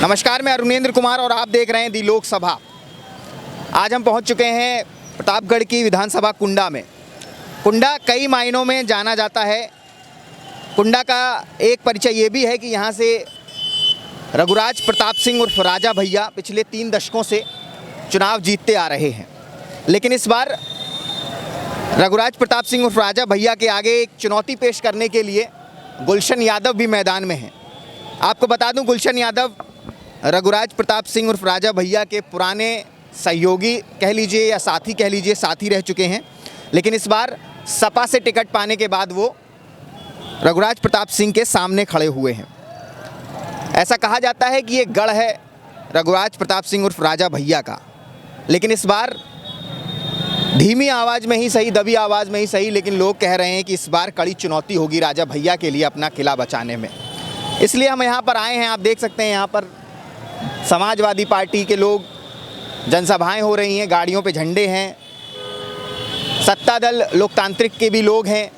नमस्कार, मैं अरुणेंद्र कुमार और आप देख रहे हैं दी लोकसभा। आज हम पहुंच चुके हैं प्रतापगढ़ की विधानसभा कुंडा में। कुंडा कई मायनों में जाना जाता है। कुंडा का एक परिचय ये भी है कि यहाँ से रघुराज प्रताप सिंह उर्फ राजा भैया पिछले 3 दशकों से चुनाव जीतते आ रहे हैं, लेकिन इस बार रघुराज प्रताप सिंह उर्फ राजा भैया के आगे एक चुनौती पेश करने के लिए गुलशन यादव भी मैदान में हैं। आपको बता दूं, गुलशन यादव रघुराज प्रताप सिंह उर्फ राजा भैया के पुराने सहयोगी कह लीजिए या साथी कह लीजिए, साथी रह चुके हैं, लेकिन इस बार सपा से टिकट पाने के बाद वो रघुराज प्रताप सिंह के सामने खड़े हुए हैं। ऐसा कहा जाता है कि ये गढ़ है रघुराज प्रताप सिंह उर्फ राजा भैया का, लेकिन इस बार धीमी आवाज़ में ही सही, दबी आवाज़ में ही सही, लेकिन लोग कह रहे हैं कि इस बार कड़ी चुनौती होगी राजा भैया के लिए अपना किला बचाने में। इसलिए हम यहाँ पर आए हैं। आप देख सकते हैं यहाँ पर समाजवादी पार्टी के लोग, जनसभाएं हो रही हैं, गाड़ियों पे झंडे हैं, सत्ता दल लोकतांत्रिक के भी लोग हैं,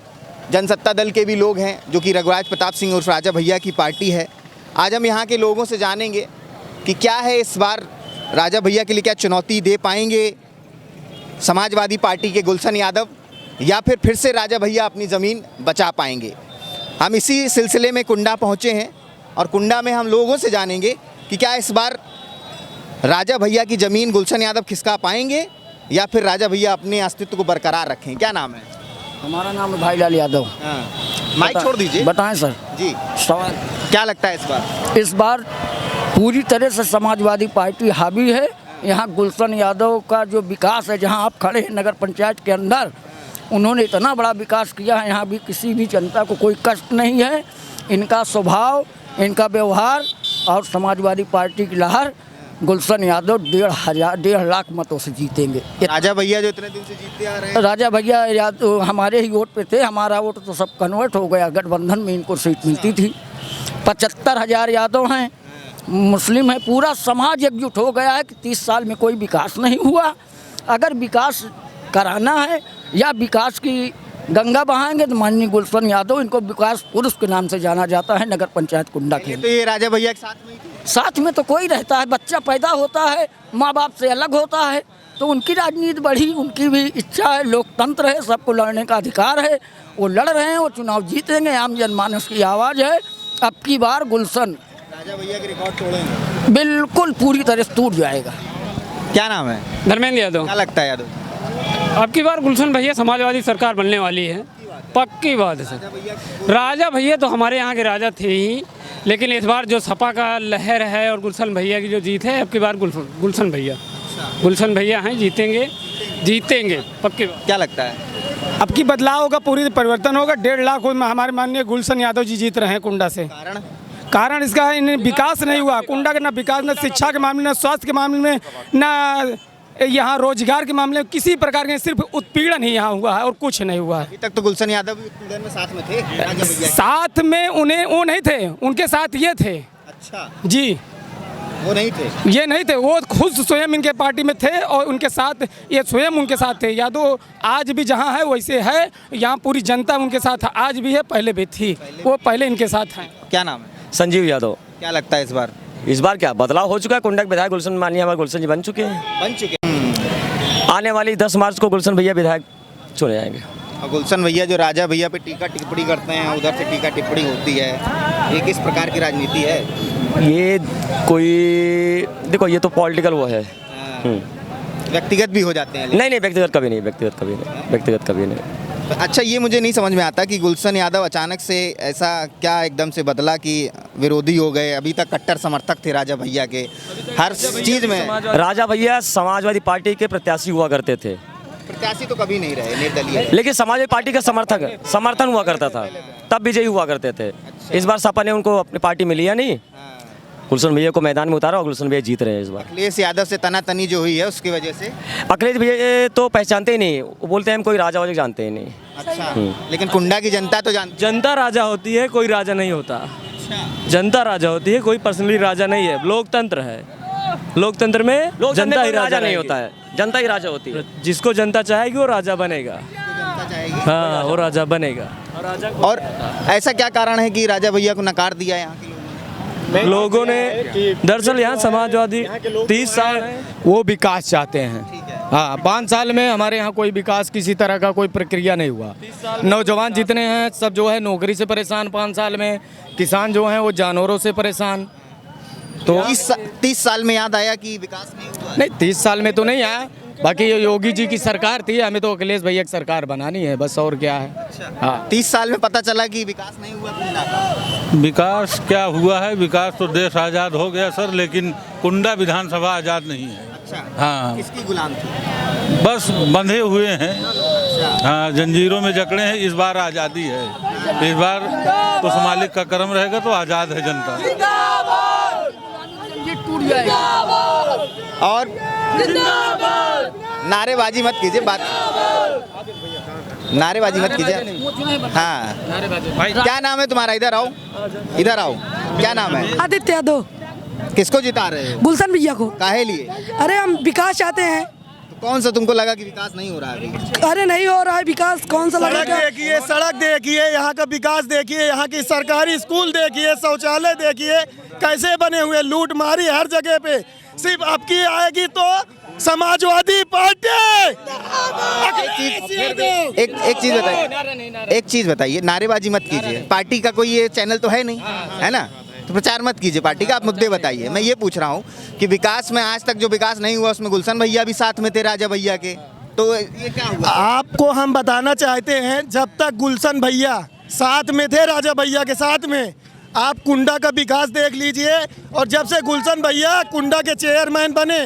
जनसत्ता दल के भी लोग हैं, जो कि रघुराज प्रताप सिंह उर्फ राजा भैया की पार्टी है। आज हम यहाँ के लोगों से जानेंगे कि क्या है इस बार राजा भैया के लिए, क्या चुनौती दे पाएंगे समाजवादी पार्टी के गुलशन यादव, या फिर से राजा भैया अपनी ज़मीन बचा पाएंगे। हम इसी सिलसिले में कुंडा पहुँचे हैं और कुंडा में हम लोगों से जानेंगे कि क्या इस बार राजा भैया की ज़मीन गुलशन यादव खिसका पाएंगे या फिर राजा भैया अपने अस्तित्व को बरकरार रखें। क्या नाम है? हमारा नाम है भाईलाल यादव। माइक छोड़ दीजिए। बताएं सर जी, सवाल क्या लगता है इस बार? इस बार पूरी तरह से समाजवादी पार्टी हावी है। यहाँ गुलशन यादव का जो विकास है, जहाँ आप खड़े हैं नगर पंचायत के अंदर, उन्होंने इतना बड़ा विकास किया है। यहाँ भी किसी भी जनता को कोई कष्ट नहीं है। इनका स्वभाव, इनका व्यवहार और समाजवादी पार्टी की लहर, गुलशन यादव 1.5 लाख मतों से जीतेंगे। राजा भैया जो इतने दिन से जीतते आ रहे हैं, राजा भैया यादव हमारे ही वोट पे थे। हमारा वोट तो सब कन्वर्ट हो गया, गठबंधन में इनको सीट मिलती थी। 75,000 यादव हैं, मुस्लिम है, पूरा समाज एकजुट हो गया है कि 30 साल में कोई विकास नहीं हुआ। अगर विकास कराना है या विकास की गंगा बहाएंगे तो माननीय गुलशन यादव, इनको विकास पुरुष के नाम से जाना जाता है नगर पंचायत कुंडा के। तो ये राजा भैया के साथ में ही थे? साथ में तो कोई रहता है, बच्चा पैदा होता है, माँ बाप से अलग होता है, तो उनकी राजनीति बढ़ी, उनकी भी इच्छा है, लोकतंत्र है, सबको लड़ने का अधिकार है। वो लड़ रहे हैं, वो चुनाव जीतेंगे। आम जनमानस की आवाज़ है। अब की बार गुलशन राजा भैया के रिकॉर्ड तोड़ेंगे, बिल्कुल पूरी तरह से टूट जाएगा। क्या नाम है? धर्मेंद्र यादव। क्या लगता है यादव? अब की बार गुलशन भैया समाजवादी सरकार बनने वाली है, पक्की बात है सर। राजा भैया तो हमारे यहाँ के राजा थे ही, लेकिन इस बार जो सपा का लहर है और गुलशन भैया की जो जीत है, अब की बार गुलशन भैया हैं, जीतेंगे पक्की बात। क्या लगता है? अब की बदलाव होगा, पूरी परिवर्तन होगा। 1.5 लाख में हमारे माननीय गुलशन यादव जी जीत रहे हैं कुंडा से। कारण इसका है, इन्हें विकास नहीं हुआ कुंडा का, ना विकास, ना शिक्षा के मामले, ना स्वास्थ्य के मामले में, ना यहाँ रोजगार के मामले में, किसी प्रकार के सिर्फ उत्पीड़न ही यहाँ हुआ है और कुछ नहीं हुआ है। अभी तक तो गुलशन यादव भी उत्पीड़न में साथ में थे राजा भैया। साथ में उन्हें वो नहीं थे, उनके साथ ये थे। अच्छा जी, वो नहीं थे, ये नहीं थे, वो खुद स्वयं इनके पार्टी में थे और उनके साथ ये स्वयं उनके साथ थे। यादव आज भी जहाँ है वैसे है, यहाँ पूरी जनता उनके साथ आज भी है, पहले भी थी, वो पहले इनके साथ हैं। क्या नाम है? संजीव यादव। क्या लगता है इस बार क्या बदलाव हो चुका है? कुंडा के विधायक गुलशन, माननीय हमारे गुलशन जी बन चुके हैं। आने वाली 10 मार्च को गुलशन भैया विधायक चुने जाएंगे। और गुलशन भैया जो राजा भैया पे टीका टिप्पणी करते हैं, उधर से टीका टिप्पणी होती है, ये किस प्रकार की राजनीति है? ये कोई देखो, ये तो पॉलिटिकल वो है। व्यक्तिगत भी हो जाते हैं? नहीं, व्यक्तिगत कभी नहीं। अच्छा, ये मुझे नहीं समझ में आता कि गुलशन यादव अचानक से ऐसा क्या एकदम से बदला कि विरोधी हो गए। अभी तक कट्टर समर्थक थे राजा भैया के हर चीज़ में। राजा भैया समाजवादी पार्टी के प्रत्याशी हुआ करते थे। प्रत्याशी तो कभी नहीं रहे, निर्दलीय, लेकिन समाजवादी पार्टी का समर्थन हुआ करता था, तब विजयी हुआ करते थे। इस बार सपा ने उनको अपनी पार्टी में लिया नहीं, गुलशन भैया को मैदान में उतारा और गुलशन भैया जीत रहे हैं इस बार। अखिलेश यादव से तनातनी जो हुई है उसकी वजह से? अखिलेश भैया तो पहचानते ही नहीं, वो बोलते हैं हम कोई राजा वाजा जानते ही नहीं। अच्छा, लेकिन कुंडा की जनता तो जानती। जनता राजा होती है, कोई राजा नहीं होता। जनता राजा होती है, कोई पर्सनली राजा नहीं है। लोकतंत्र है, लोकतंत्र में जनता ही राजा नहीं होता है, जनता ही राजा होती है। जिसको जनता चाहेगी वो राजा बनेगा। हाँ, वो राजा बनेगा। और ऐसा क्या कारण है कि राजा भैया को नकार दिया यहाँ के लोगों ने? लोगों ने दरअसल यहाँ समाजवादी 30 साल वो विकास चाहते हैं। हाँ, 5 साल में हमारे यहाँ कोई विकास किसी तरह का कोई प्रक्रिया नहीं हुआ। नौजवान जितने हैं सब जो है नौकरी से परेशान 5 साल में, किसान जो हैं वो जानवरों से परेशान। तो 30 साल में याद आया कि विकास नहीं हुआ। नहीं, 30 साल में तो नहीं आया, बाकी ये योगी जी की सरकार थी, हमें तो अखिलेश भैया की सरकार बनानी है बस, और क्या है। हाँ, 30 साल में पता चला कि विकास नहीं हुआ कुंडा का। विकास क्या हुआ है? विकास तो देश आज़ाद हो गया सर, लेकिन कुंडा विधानसभा आज़ाद नहीं है। अच्छा, हाँ, किसकी गुलाम थी? बस बंधे हुए हैं। हाँ, जंजीरों में जकड़े हैं। इस बार आज़ादी है, इस बार उस मालिक का कर्म रहेगा तो आज़ाद है जनता। और नारेबाजी मत कीजिए, बात नारेबाजी मत कीजिए। हाँ भाई, क्या नाम है तुम्हारा? इधर आओ, इधर आओ। क्या नाम है? आदित्य यादव। किसको जिता रहे हो? गुलशन भैया को। काहे लिए? अरे हम विकास चाहते हैं। तो कौन सा तुमको लगा कि विकास नहीं हो रहा है अभी? अरे नहीं हो रहा है विकास, कौन सा लगा? देखिए, सड़क देखिए, यहाँ का विकास देखिए, यहाँ की सरकारी स्कूल देखिए, शौचालय देखिए कैसे बने हुए। लूट मारी हर जगह पे। सिर्फ आपकी आएगी तो समाजवादी पार्टी। एक चीज बताइए, एक चीज बताइए, नारेबाजी मत कीजिए। पार्टी का कोई ये चैनल तो है नहीं, है ना? तो प्रचार मत कीजिए पार्टी का, आप मुद्दे बताइए। मैं ये पूछ रहा हूँ कि विकास में आज तक जो विकास नहीं हुआ उसमें गुलशन भैया भी साथ में थे, राजा भैया के, तो ये क्या हुआ? आपको हम बताना चाहते हैं, जब तक गुलशन भैया साथ में थे, राजा भैया के साथ में, आप कुंडा का विकास देख लीजिए। और जब से गुलशन भैया कुंडा के चेयरमैन बने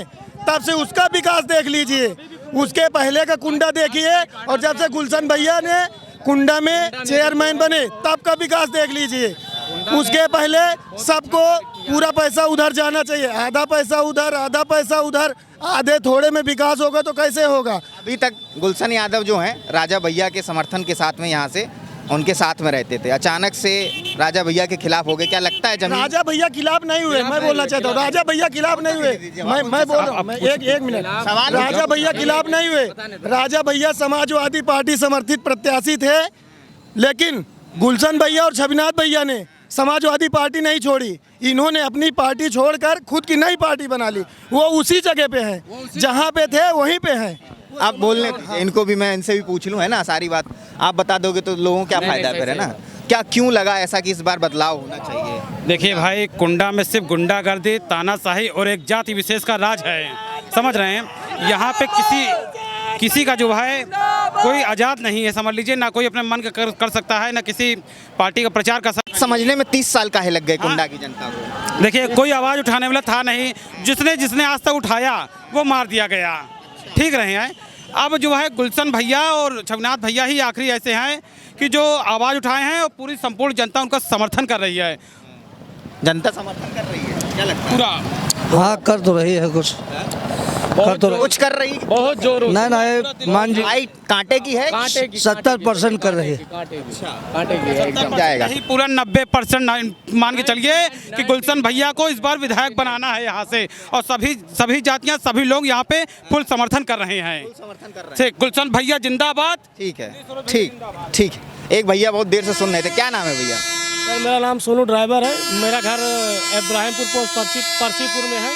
तब से उसका विकास देख लीजिए। उसके पहले का कुंडा देखिए, और जब से गुलशन भैया ने कुंडा में चेयरमैन बने तब का विकास देख लीजिए। उसके पहले सबको पूरा पैसा उधर जाना चाहिए, आधा पैसा उधर, आधा पैसा उधर। आधे थोड़े में विकास होगा तो कैसे होगा? अभी तक गुलशन यादव जो हैं राजा भैया के समर्थन के साथ में यहाँ से उनके साथ में रहते थे, अचानक से राजा भैया के खिलाफ हो गए। क्या लगता है जमीन? राजा भैया खिलाफ नहीं हुए, मैं बोलना चाहता हूँ। राजा भैया खिलाफ नहीं हुए, मैं बोल रहा हूँ। एक मिनट, राजा भैया खिलाफ नहीं हुए। राजा भैया समाजवादी पार्टी समर्थित प्रत्याशी थे, लेकिन गुलशन भैया और छविनाथ भैया ने समाजवादी पार्टी नहीं छोड़ी। इन्होंने अपनी पार्टी छोड़कर खुद की नई पार्टी बना ली। वो उसी जगह पे हैं, जहाँ पे थे वहीं पे हैं। आप बोलने इनको भी, मैं इनसे भी पूछ लूँ, है ना? सारी बात आप बता दोगे तो लोगों को क्या फायदा फिर, है ना? क्या क्यों लगा ऐसा कि इस बार बदलाव होना चाहिए? देखिए भाई, कुंडा में सिर्फ गुंडागर्दी, तानाशाही और एक जाति विशेष का राज है, समझ रहे हैं? यहाँ पे किसी का जो है कोई आज़ाद नहीं है, समझ लीजिए। ना कोई अपने मन का कर सकता है, ना किसी पार्टी का प्रचार कर सकता है। समझने में 30 साल काहे लग गए कुंडा की जनता को? देखिए, कोई आवाज़ उठाने वाला था नहीं। जिसने आज तक उठाया वो मार दिया गया, ठीक रहे हैं। अब जो है गुलशन भैया और छविनाथ भैया ही आखिरी ऐसे हैं कि जो आवाज़ उठाए हैं और पूरी संपूर्ण जनता उनका समर्थन कर रही है। जनता समर्थन कर रही है, क्या लगता है? पूरा हाँ, कर तो रही है कुछ, कुछ कर रही है। बहुत जोर नहीं मान जी, भाई कांटे की है, 70% कर रही है। जाएगा यही पूरा 90% मान के चलिए कि गुलशन भैया को इस बार विधायक बनाना है यहाँ से। और सभी जातियाँ, सभी लोग यहाँ पे फुल समर्थन कर रहे हैं। से गुलशन भैया जिंदाबाद। ठीक है, ठीक। एक भैया बहुत देर से सुन रहे थे, क्या नाम है भैया? सर, मेरा नाम सोनू ड्राइवर है। मेरा घर इब्राहिमपुर पोस्ट परसीपुर में है।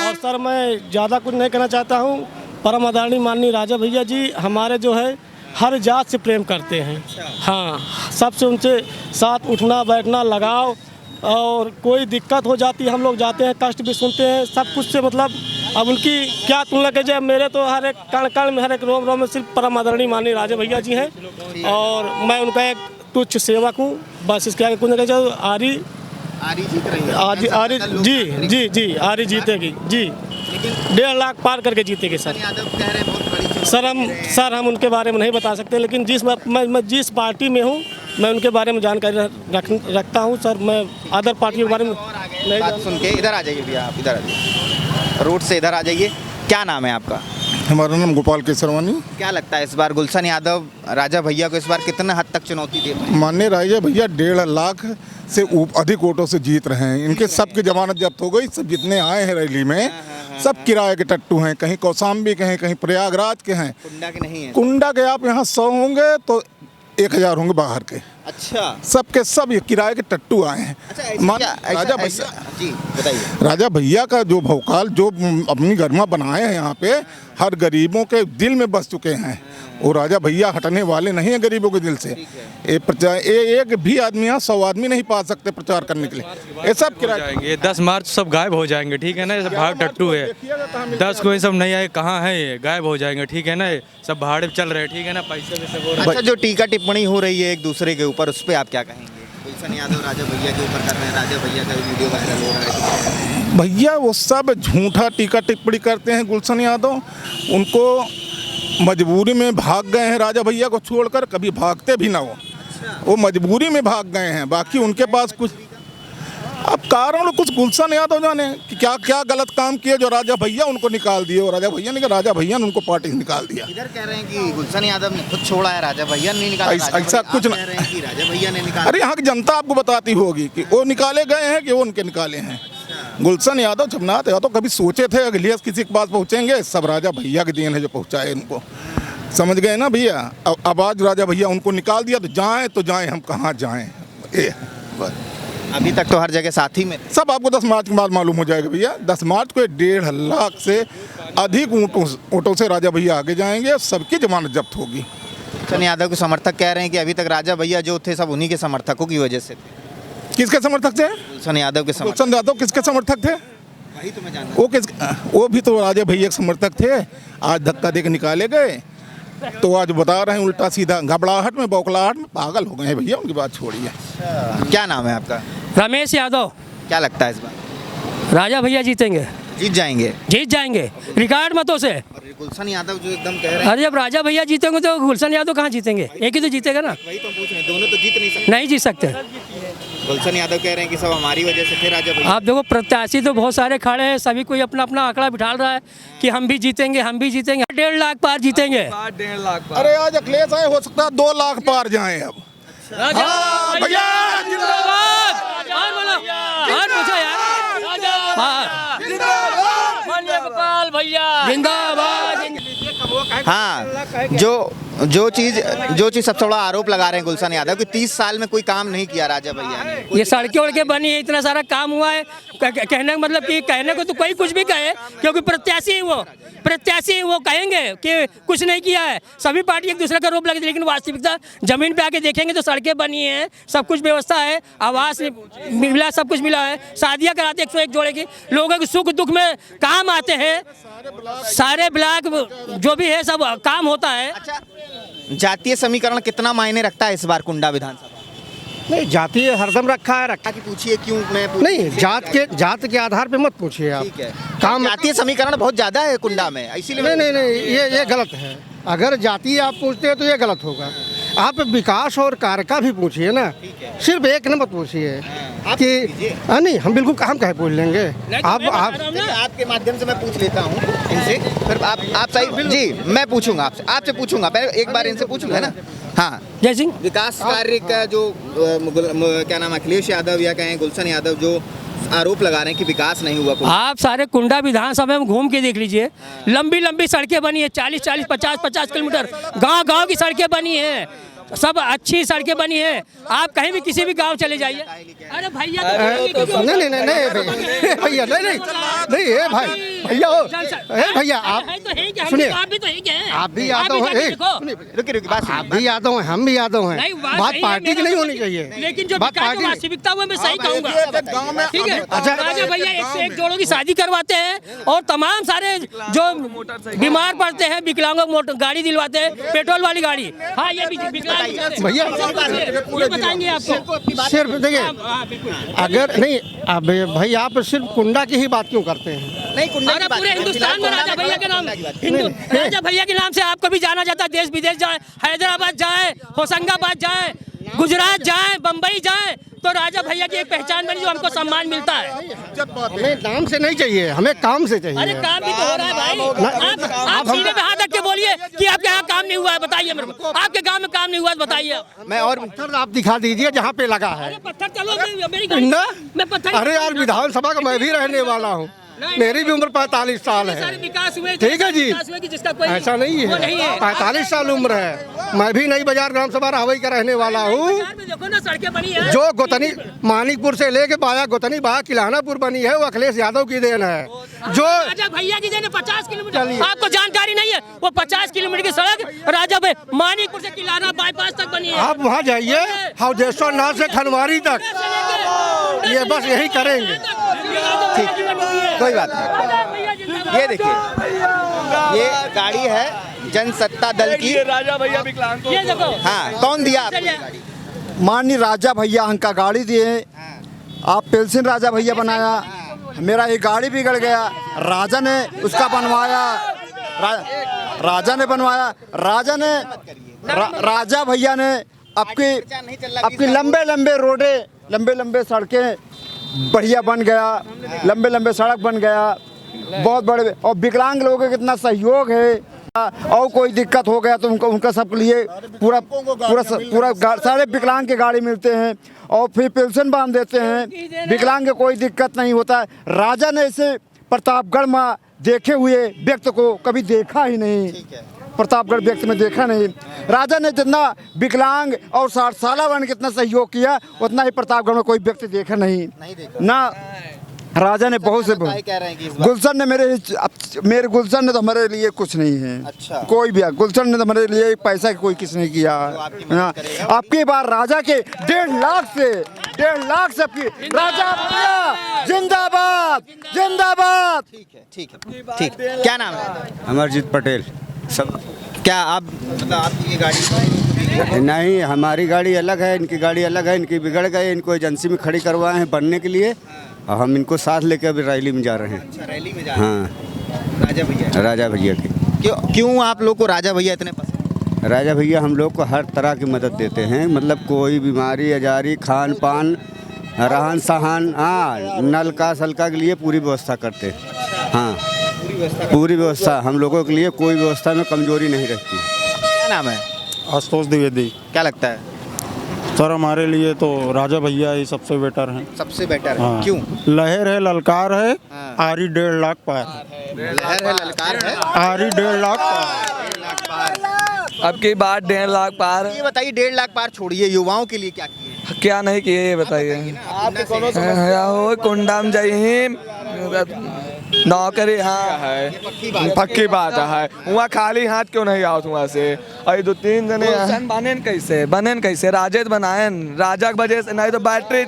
और सर, मैं ज़्यादा कुछ नहीं कहना चाहता हूँ। परम आदरणीय माननीय राजा भैया जी हमारे जो है हर जात से प्रेम करते हैं। हाँ, सबसे उनसे साथ उठना बैठना लगाव, और कोई दिक्कत हो जाती है हम लोग जाते हैं, कष्ट भी सुनते हैं, सब कुछ से मतलब अब उनकी क्या तुलना की जाए। मेरे तो हर एक कण कण में, हर एक रोम रोम में सिर्फ परम आदरणीय माननीय राजा भैया जी हैं, और मैं उनका एक तुच्छ सेवक हूँ। बस इसके आगे कुछ नहीं कहना चाहूँ। आरी जीत रही है। आरी जी आरी जीतेगी जी, 1.5 लाख पार करके जीतेगी सर। सर हम उनके बारे में नहीं बता सकते, लेकिन मैं जिस पार्टी में हूँ मैं उनके बारे में जानकारी रखता हूँ सर। मैं अदर पार्टी के बारे में नहीं बात सुन के इधर आ जाइए भैया, आप इधर आ जाइए, रोड से इधर आ जाइए। क्या नाम है आपका? हमारा नाम गोपाल केसरवानी। क्या लगता है इस बार गुलशन यादव राजा भैया को इस बार कितने हद तक चुनौती दे पाएंगे? माननीय राजा भैया 1.5 लाख से अधिक वोटों से जीत रहे हैं। इनके सबकी जमानत जब्त हो गई। सब जितने आए हैं रैली में सब किराए के टट्टू हैं, कहीं कौसाम्बी के हैं, कहीं प्रयागराज के हैं, कुंडा के नहीं है। कुंडा के आप यहाँ 100 होंगे तो 1000 होंगे बाहर के। अच्छा सबके सब ये किराए के टट्टू आए हैं। अच्छा ऐसा मान- क्या- ऐसा- राजा ऐसा- भैया जी बताइए। राजा भैया का जो भौकाल जो अपनी गरिमा बनाए हैं यहाँ पे हर गरीबों के दिल में बस चुके हैं। वो राजा भैया हटने वाले नहीं हैं गरीबों के दिल से। एक भी आदमी यहाँ 100 आदमी नहीं पा सकते प्रचार करने के लिए। ये सब किराए जाएंगे 10 मार्च सब गायब हो जाएंगे, ठीक है ना। ये सब भाग टट्टू है, 10 को ये सब नहीं आए, कहाँ है ये, गायब हो जाएंगे, ठीक है ना। ये सब भाड़े पे चल रहे हैं, ठीक है ना, पैसे में सब हो रहा है। अच्छा जो टीका टिप्पणी हो रही है एक दूसरे के ऊपर, उस पर आप क्या कहेंगे? गुलशन यादव राजा भैया के ऊपर कर रहे हैं, राजा भैया का वीडियो वायरल हो रहा है। भैया वो सब झूठा टीका टिप्पणी करते हैं। गुलशन यादव उनको मजबूरी में भाग गए हैं राजा भैया को छोड़कर, कभी भागते भी ना वो मजबूरी में भाग गए हैं। बाकी उनके पास कुछ अब कारण कुछ गुलशन यादव जाने कि क्या क्या गलत काम किए जो राजा भैया उनको निकाल दिए। और राजा भैया ने उनको पार्टी से निकाल दिया। इधर कह रहे हैं कि गुलशन यादव ने खुद छोड़ा है, राजा भैया ने निकाला। ऐसा कुछ कह रहे हैं कि राजा भैया ने निकाला। अरे यहाँ की जनता आपको बताती होगी कि वो निकाले गए हैं कि वो उनके निकाले हैं। गुलशन यादव जगन्नाथ यादव कभी सोचे थे अगले किसी के पास पहुँचेंगे? सब राजा भैया के देन है जो पहुँचाए इनको, समझ गए ना भैया। अब आज राजा भैया उनको निकाल दिया तो जाएं हम कहाँ जाएं। अभी तक तो हर जगह साथी में सब आपको 10 मार्च के बाद मालूम हो जाएगा भैया। 10 मार्च को 1.5 लाख से अधिक ऊँटों से राजा भैया आगे जाएंगे, सबकी जमानत जब्त होगी। गुलशन यादव के समर्थक कह रहे हैं कि अभी तक राजा भैया जो थे सब उन्हीं के समर्थकों की वजह से थे। किसके समर्थक थे? गुलशन यादव के समर्थक। गुलशन यादव किसके समर्थक थे? वही तो मैं जानता हूं। वो भी तो राजा भैया के समर्थक थे। आज धक्का दे के निकाले गए तो आज बता रहे हैं उल्टा सीधा, घबराहट में बौखलाहट में पागल हो गए हैं भैया। उनकी बात छोड़िए। क्या नाम है आपका? रमेश यादव। क्या लगता है इस बार राजा भैया जीतेंगे, जीत जाएंगे? जीत जाएंगे रिकॉर्ड मतों से। और गुलशन यादव जो एकदम कह रहे हैं, अरे जब राजा भैया जीतेंगे तो गुलशन यादव कहाँ जीतेंगे? एक ही तो जीतेगा ना। वही तो पूछ रहे हैं, दोनों तो जीत नहीं सकते। नहीं जीत सकते। गुलशन यादव कह रहे हैं कि सब हमारी वजह से थे राजा भैया। आप देखो प्रत्याशी तो बहुत सारे खड़े हैं, सभी कोई अपना अपना आंकड़ा बिठा रहा है कि हम भी जीतेंगे, हम भी जीतेंगे। 1.5 लाख पार जीतेंगे। 1.5 लाख अरे आज अखिलेश आए, हो सकता है 2 लाख पार जाए। अब हाँ, भैया जिंदाबाद। और बोलो, और पूछो यार। जिंदाबाद। हाँ जो चीज़ सबसे बड़ा आरोप लगा रहे हैं गुलशन यादव कि 30 साल में कोई काम नहीं किया राजा भैया ने। ये सड़कें उड़के बनी है, इतना सारा काम हुआ है। कहने का मतलब कि कहने को तो कोई कुछ भी कहे, क्योंकि प्रत्याशी वो कहेंगे कि कुछ नहीं किया है। सभी पार्टी एक दूसरे का आरोप लगे, लेकिन वास्तविकता जमीन पे आके देखेंगे तो सड़कें बनी हैं, सब कुछ व्यवस्था है, आवास मिला, सब कुछ मिला है। शादियाँ कराते 101 जोड़े की, लोगों के सुख दुख में काम आते हैं। सारे ब्लॉक जो भी है सब काम होता है। अच्छा जातीय समीकरण कितना मायने रखता है इस बार कुंडा विधानसभा? नहीं, जातीय हरदम रखा है कि पूछिए क्यों मैं नहीं, जात के आधार पे मत पूछिए आप। ठीक है, काम जातीय समीकरण बहुत ज्यादा है कुंडा में, इसीलिए नहीं, ये गलत है। अगर जाति आप पूछते हैं तो ये गलत होगा। आप विकास और कार्य का भी पूछिए ना, सिर्फ एक न मत पूछिए कि नहीं हम बिल्कुल हम कहे पूछ लेंगे। आप आपके माध्यम से मैं पूछ लेता हूँ इनसे, फिर आप सही जी मैं पूछूंगा आपसे पूछूंगा, पहले एक बार इनसे पूछ लूँ, है ना। हाँ जय सिंह। विकास कार्य का जो क्या नाम अखिलेश यादव या कहें गुलशन यादव जो आरोप लगा रहे हैं कि विकास नहीं हुआ। आप सारे कुंडा विधानसभा में घूम के देख लीजिए, लंबी लंबी सड़कें बनी है, 40-40, 50-50 किलोमीटर गांव की सड़कें बनी है, सब अच्छी सड़कें बनी है। आप कहीं भी किसी भी गांव चले जाइए। अरे भैया नहीं भैया नहीं भाई भैया आप सुनिए, आप भी यादव हैं, आप भी यादव हैं, हम भी यादव हैं। बात पार्टी की नहीं होनी चाहिए, लेकिन जो बात पार्टी वास्तविकता हुआ मैं सही कहूँगा, ठीक है। राजा भैया 101 जोड़ों की शादी करवाते हैं और तमाम सारे जो बीमार पड़ते हैं विकलांगों को गाड़ी दिलवाते हैं, पेट्रोल वाली गाड़ी। हाँ ये भी भैया ये बताएंगे आपको। सिर्फ देखिए अगर नहीं अब भाई आप सिर्फ कुंडा की ही बात क्यों करते हैं? नहीं कुंडा की बात पूरे हिंदुस्तान में राजा भैया के नाम राजा भैया के नाम से आपको भी जाना जाता है, देश विदेश जाए, हैदराबाद जाए, होशंगाबाद जाए, गुजरात जाए, बम्बई जाए, तो राजा भैया की एक पहचान बनी जो हमको सम्मान मिलता है। हमें नाम से नहीं चाहिए, हमें काम से चाहिए। अरे काम भी तो हो रहा है भाई। आप सीने पे हाथ रख के बोलिए कि आपके यहाँ काम नहीं हुआ है, बताइए मेरे को। आपके गांव में काम नहीं हुआ है बताइए। मैं और पत्थर आप दिखा दीजिए जहाँ पे लगा है। पत्थर चलो मेरी गाड़ी में पत्थर। अरे यार विधानसभा का मैं भी रहने वाला हूँ, मेरी भी उम्र 45 साल सारे है। विकास हुए, ठीक है जी, विकास हुए कि जिसका कोई ऐसा नहीं वो नहीं है। है। 45 साल उम्र है। मैं भी नई बाजार ग्राम सभा रावई का रहने वाला हूँ। बाजार में देखो ना सड़कें बनी है। जो गोतनी मानिकपुर से लेके बाया गोतनी बाया किलानापुर बनी है वो अखिलेश यादव की देन है। जो राजा भैया की देन 50 किलोमीटर, आपको जानकारी नहीं है, वो 50 किलोमीटर की सड़क राजा मानिकपुर से किलाना बाईपास तक बनी है। आप वहाँ जाइए, हवदेश्वर नाथ से खनवारी तक, ये बस यही करेंगे। कोई बात नहीं। ये देखिए, ये गाड़ी है जनसत्ता दल की। राजा भैया विकलांग ये देखो, हाँ, कौन दिया आपको ये गाड़ी? माननीय राजा भैया हमका गाड़ी दिए। आप पेंशन राजा भैया बनाया, मेरा ये गाड़ी बिगड़ गया, राजा ने उसका बनवाया। राजा ने बनवाया, राजा भैया ने आपकी लंबे लंबे रोडे, लंबे लंबे सड़कें बढ़िया बन गया, लंबे लंबे सड़क बन गया, बहुत बड़े। और विकलांग लोगों का कितना सहयोग है। और कोई दिक्कत हो गया तो उनका सबके लिए पूरा सारे विकलांग के गाड़ी मिलते हैं और फिर पेंशन बांध देते हैं। विकलांग के कोई दिक्कत नहीं होता है। राजा ने इसे प्रतापगढ़ में देखे हुए व्यक्ति को कभी देखा ही नहीं, प्रतापगढ़ व्यक्ति में देखा नहीं। राजा ने जितना विकलांग और 60 साला वाले कितना सहयोग किया उतना ही प्रतापगढ़ में कोई व्यक्ति देखा नहीं ना। राजा ने बहुत से गुलशन ने मेरे गुलशन ने तो हमारे लिए कुछ नहीं है। अच्छा। कोई भी गुलशन ने तो हमारे लिए पैसा कोई किस नहीं किया। आपकी बार राजा के 1.5 लाख से आपकी राजा भैया जिंदाबाद जिंदाबाद। ठीक है। क्या नाम है? अमरजीत पटेल। सब क्या आप मतलब आपकी ये गाड़ी? नहीं, हमारी गाड़ी अलग है, इनकी गाड़ी अलग है। इनकी बिगड़ गए, इनको एजेंसी में खड़ी करवाए हैं बनने के लिए और हम इनको साथ लेकर अभी रैली में जा रहे हैं। अच्छा, रैली में जा रहे हैं। हाँ, राजा भैया की। क्यों आप लोग को राजा भैया इतने पसंद? राजा भैया हम लोग को हर तरह की मदद देते हैं, मतलब कोई बीमारी अजारी, खान पान, रहन सहन, हाँ, नलका सलका के लिए पूरी व्यवस्था करते हैं। हाँ, पूरी व्यवस्था हम लोगों के लिए, कोई व्यवस्था में कमजोरी नहीं रहती। क्या नाम है? आशुतोष द्विवेदी। क्या लगता है सर? हमारे लिए तो राजा भैया ही सबसे बेटर हैं। सबसे बेटर है। हाँ। क्यों? लहर है, ललकार है, हाँ। आरी 1.5 लाख पार। लहर है, ललकार है, आरी 1.5 लाख पार। अब की बात 1.5 लाख पार। ये बताइए, 1.5 लाख पार छोड़िए, युवाओं के लिए क्या किए? क्या नहीं किए ये बताइए। हो कुंडा में जाइए नौकरी, हाँ है, पक्की बात है। वहाँ खाली हाथ क्यों नहीं आओ वहाँ से? अरे 2-3 जने बने कैसे राजेद बनाएन राजा के वजह से। नहीं तो बैटरी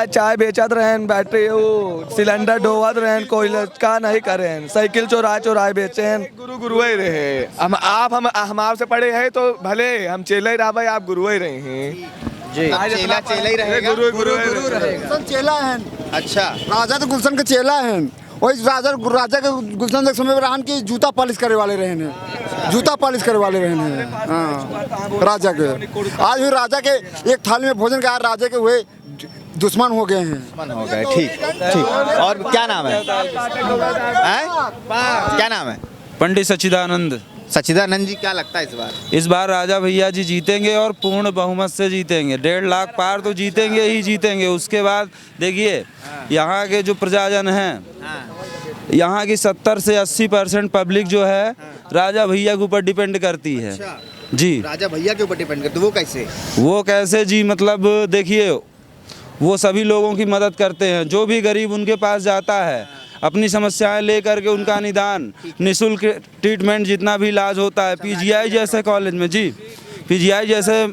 चाय बेचत रहें, बैटरी वो सिलेंडर ढोवत रहें, कोई का नहीं करें, साइकिल चोराए बेचें। गुरु ही रहे हम। हम आपसे पढ़े हैं तो भले हम चेला ही रहा, आप गुरु ही रहे हैं जी। चेला ही रहेगा, गुरु रहेगा। चेला है। अच्छा, राजा तो गुलशन के चेला हैं। वही राजा के गुलशन समय में रहन की जूता पॉलिश करे वाले रहे हैं, जूता पॉलिश करे वाले रहे हैं। हाँ, राजा के आज भी राजा के एक थाली में भोजन का राजा के हुए दुश्मन हो गए हैं। दुश्मन हो गए। ठीक। और क्या नाम है? क्या नाम है? पंडित सच्चिदानंद। सच्चिदानंद जी, क्या लगता है इस बार राजा भैया जी जीतेंगे और पूर्ण बहुमत से जीतेंगे। 1.5 लाख पार तो जीतेंगे ही जीतेंगे। उसके बाद देखिए, यहाँ के जो प्रजाजन हैं, यहाँ की 70 से 80% पब्लिक जो है राजा भैया के ऊपर डिपेंड करती है। अच्छा। जी, राजा भैया के ऊपर डिपेंड करते। वो कैसे जी? मतलब देखिए, वो सभी लोगों की मदद करते हैं। जो भी गरीब उनके पास जाता है, अपनी समस्याएं लेकर के उनका निदान, निःशुल्क ट्रीटमेंट, जितना भी इलाज होता है, पीजीआई जैसे कॉलेज में, जी पीजीआई जैसे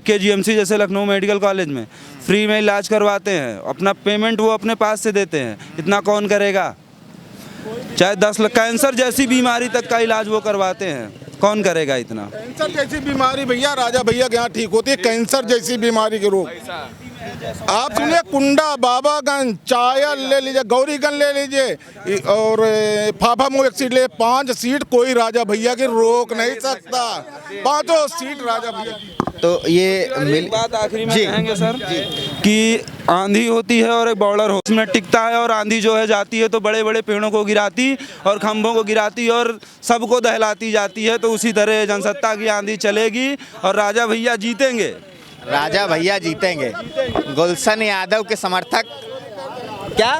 KGMC जैसे लखनऊ मेडिकल कॉलेज में फ्री में इलाज करवाते हैं। अपना पेमेंट वो अपने पास से देते हैं। इतना कौन करेगा? चाहे 10 लाख कैंसर जैसी बीमारी तक का इलाज वो करवाते हैं, कौन करेगा इतना? कैंसर जैसी बीमारी भैया राजा भैया के यहाँ ठीक होती है। कैंसर जैसी बीमारी के रोग आप सुनिए, कुंडा, बाबागंज, चायल ले लीजिए, गौरीगंज ले लीजिए और फाफामऊ एक सीट ले, 5 सीट कोई राजा भैया की रोक नहीं सकता। 5 सीट राजा भैया। तो ये बात आखिरी में कहेंगे सर कि आंधी होती है और एक बॉर्डर हो, इसमें टिकता है, और आंधी जो है जाती है तो बड़े बड़े पेड़ों को गिराती और खंभों को गिराती और सबको दहलाती जाती है। तो उसी तरह जनसत्ता की आंधी चलेगी और राजा भैया जीतेंगे। राजा भैया जीतेंगे। गुलशन यादव के समर्थक क्या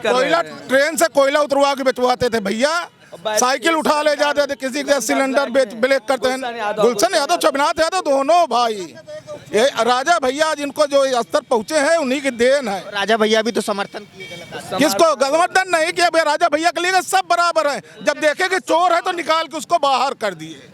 कोयला ट्रेन से कोयला उतरवा के बेचवाते थे भैया, साइकिल उठा ले जाते थे, किसी के सिलेंडर ब्लैक करते हैं। गुलशन यादव छबनाथ यादव दोनों भाई, ये राजा भैया जिनको जो स्तर पहुंचे हैं उन्हीं की देन है। राजा भैया भी तो समर्थन किए गलत। किसको समर्थन नहीं किया भैया, राजा भैया के लिए सब बराबर है। जब देखे कि चोर है तो निकाल के उसको बाहर कर दिए।